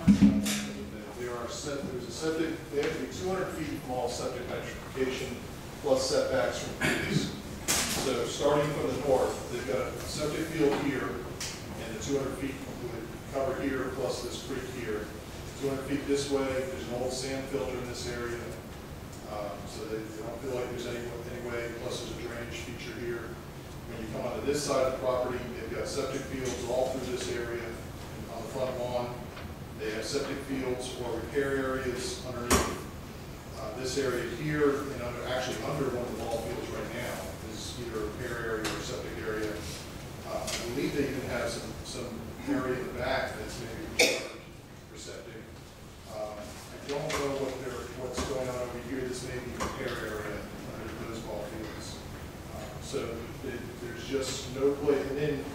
They are set, there's a septic, they have to be 200 feet from all septic nitrification plus setbacks from creeks. So starting from the north, they've got a septic field here and the 200 feet with cover here plus this creek here. 200 feet this way, there's an old sand filter in this area. So they don't feel like there's any way, plus there's a drainage feature here. When you come onto this side of the property, they've got septic fields all through this area on the front lawn. They have septic fields or repair areas underneath this area here, and actually under one of the ball fields right now is either a repair area or a septic area. I believe they even have some area in the back that's maybe reserved for septic. I don't know what's going on over here. This may be a repair area under those ball fields. So there's just no place. And then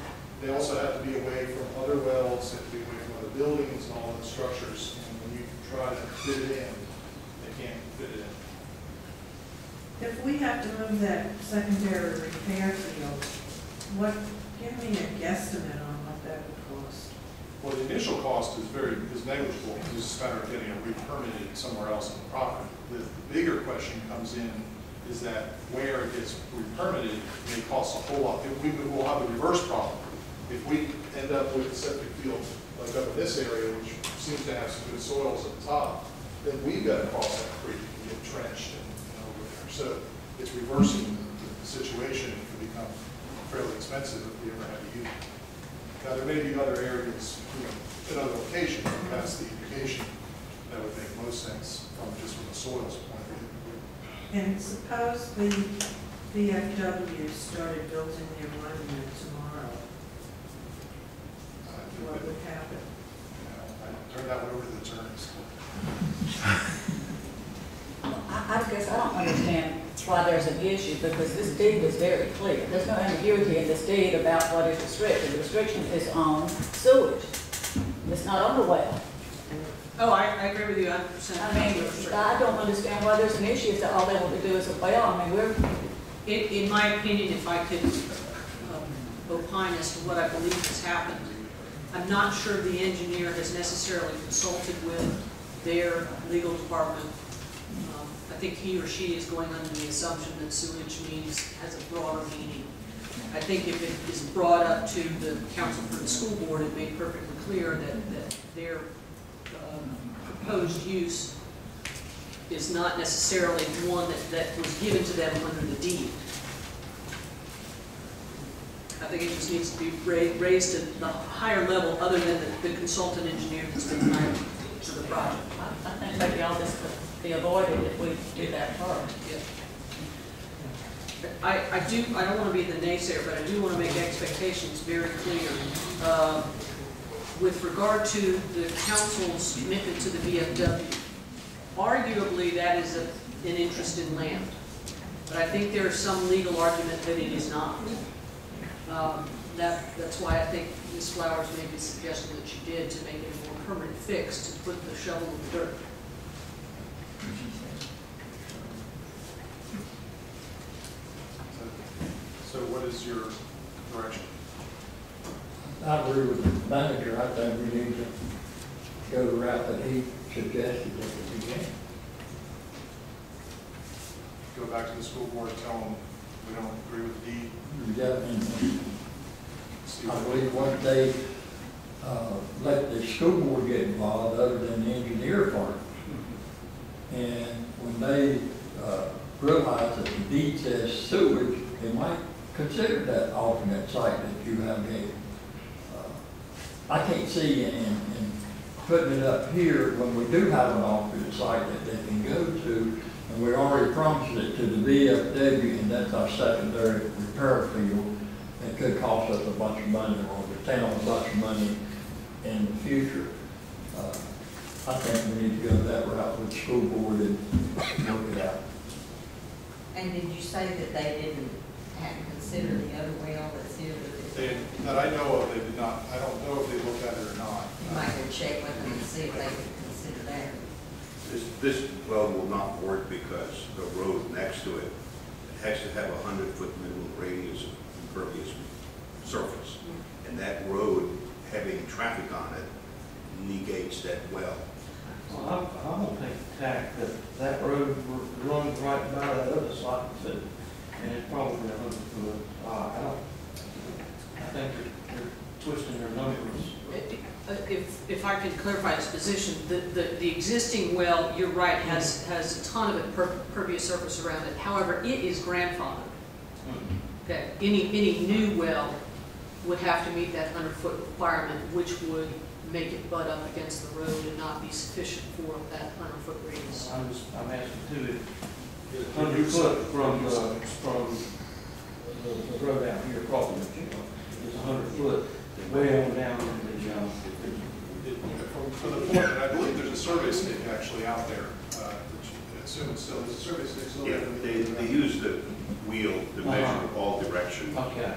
they also have to be away from other wells, have to be away from other buildings and all the structures. And when you try to fit it in, they can't fit it in. If we have to move that secondary repair field, give me a guesstimate on what that would cost. Well, the initial cost is negligible because it's a matter of getting it re-permitted somewhere else on the property. The bigger question comes in is that where it gets re-permitted may cost a whole lot. We'll have a reverse problem. If we end up with a septic field like up in this area, which seems to have some good soils at the top, then we've got to cross that creek and get trenched and over there. So it's reversing the situation. It can become fairly expensive if we ever have to use it. Now, there may be other areas, in other locations, if that's the indication, that would make most sense from the soils point of view. And suppose the VFW started building their monument tomorrow, what would happen? I turn that one over to the attorneys. I guess I don't understand why there's an issue, because this deed is very clear. There's no ambiguity in this deed about what is restricted. The restriction is on sewage. It's not on the well. Oh, I agree with you 100%. I mean, I don't understand why there's an issue if all they want to do is a well. I mean, in my opinion, if I could opine as to what I believe has happened, I'm not sure the engineer has necessarily consulted with their legal department. I think he or she is going under the assumption that sewage has a broader meaning. I think if it is brought up to the council for the school board, it made perfectly clear that their proposed use is not necessarily one that was given to them under the deed. I think it just needs to be raised to the higher level other than the consultant engineer that's been hired for the project. I think maybe all this could be avoided if we do that first. Yeah. I don't want to be the naysayer, but I do want to make expectations very clear. With regard to the council's commitment to the VFW, arguably that is an interest in land. But I think there is some legal argument that it is not. That's why I think Ms. Flowers made the suggestion that she did to make it a more permanent fix, to put the shovel in the dirt. So what is your direction? I agree with the manager. I think we need to go the route that he suggested at the beginning. Go back to the school board and tell them we don't agree with the deed. I believe once they let the school board get involved, other than the engineer part, and when they realize that the deed says sewage, they might consider that alternate site that you have gave. I can't see in putting it up here when we do have an alternate site that they can go to, and we already promised it to the VFW, and that's our secondary repair field. It could cost us a bunch of money, or the town a bunch of money in the future. I think we need to go that route with the school board and work it out. And did you say that they hadn't considered the other well that's here? That I know of, they did not. I don't know if they looked at it or not. You might go check with them and see if they could consider that. This well will not work because the road next to it has to have a 100-foot minimum radius of impervious surface. And that road, having traffic on it, negates that well. Well, I'm gonna take the tack that road runs right by that other side too, and it's probably 100 foot. I think they're twisting their numbers. If I could clarify his position, the existing well, you're right, has a ton of impervious surface around it. However, it is grandfathered. Okay, any new well would have to meet that 100-foot requirement, which would make it butt up against the road and not be sufficient for that 100-foot radius. I'm asking too, if 100 foot from the road out here, probably, is 100 foot way on down in the, From the point, and I believe there's a survey stick actually out there, I assume it's still, there's a survey stick still Yeah, there. they use the wheel to measure all direction. okay.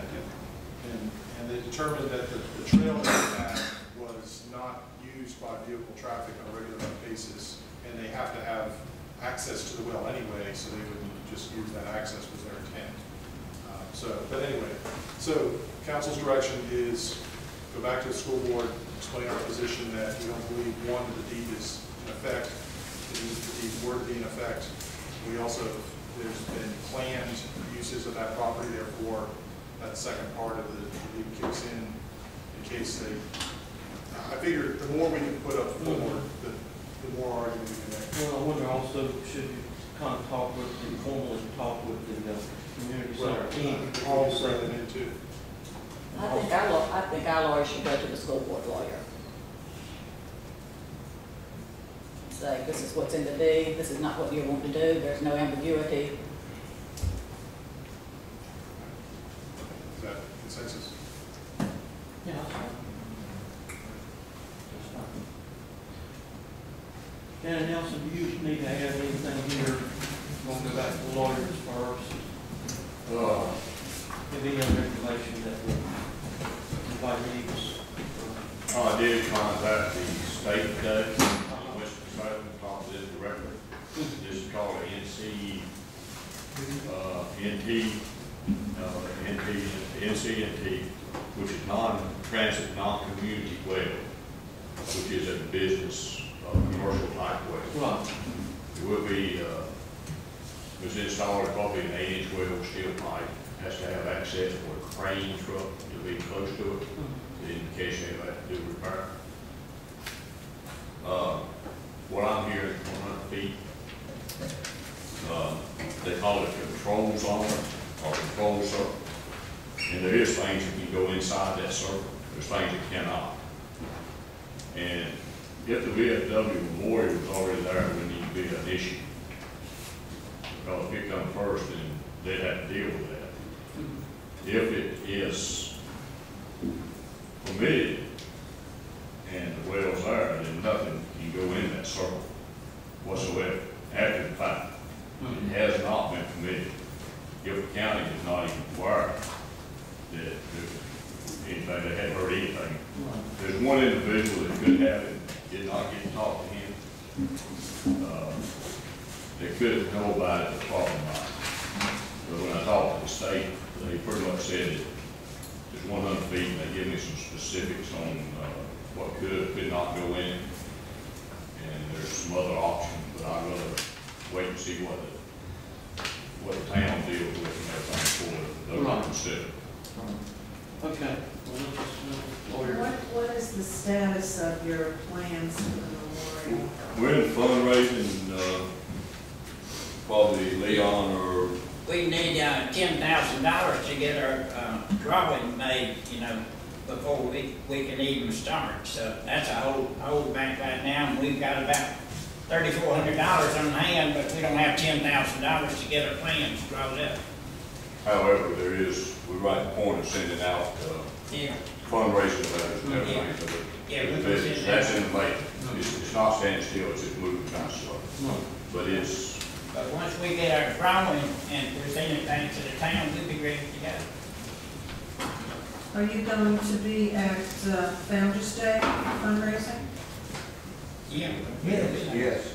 And they determined that the trail that they had was not used by vehicle traffic on a regular basis, and they have to have access to the well anyway, so they would just use that access was their intent. But anyway, so council's direction is go back to the school board, explain our position that we don't believe, one, that the deed is in effect, the deed were to be in effect. We also, there's been planned uses of that property, therefore that second part of the deed kicks in case they, I figure the more we can put up forward, the more argument we can make. Well, I wonder also, should you kind of talk with the, formally talk with the community center team also? I think our lawyer should go to the school board lawyer. Say, this is what's in the deed, this is not what you want to do, there's no ambiguity. Is that consensus? Yeah, that's fine. That's fine. And Nelson, do you need to add anything here? We'll go back to the lawyers first. Give any other information that anybody needs. I did contact the state today, Western Southern, talked to them directly. This is called an NCNT, which is non-transit, non-community well, which is a business, commercial type well. Right. It will be, was installed probably an 8-inch well, steel pipe, has to have access for a crane truck to be close to it, in case they have to do repair. What I'm hearing, 100 feet, they call it control zone or control circle. And there is things that can go inside that circle. There's things that cannot. And if the VFW memorial was already there, it would need to be an issue. Because if it comes first, then they'd have to deal with that. If it is permitted and the well's there, then nothing can go in that circle whatsoever after the fact. It has not been permitted. If the county is not even aware that anything, they hadn't heard anything. There's one individual that could have it, did not get to talk to him. They could know about it, the problem about it. But when I talked to the state, they pretty much said that it's 100 feet, and they give me some specifics on what could not go in. And there's some other options, but I'd rather wait and see what the town deals with and everything for those to consider. Okay. Well, What is the status of your plans for the memorial? We're in fundraising, probably Leon or We need $10,000 to get our drawing made, before we can even start. So that's a whole bank right now, and we've got about $3,400 on hand, but we don't have $10,000 to get our plans drawn up. however, we're right at the point of sending out Yeah. fundraising letters and everything. Yeah. So Yeah, the we business, can that's send in the making. It's not standing still, it's just moving kind of slow. But it's, But once we get our drawing and present it back to the town, we'll be ready to go. Are you going to be at Founder's Day fundraising? Yeah. Yes.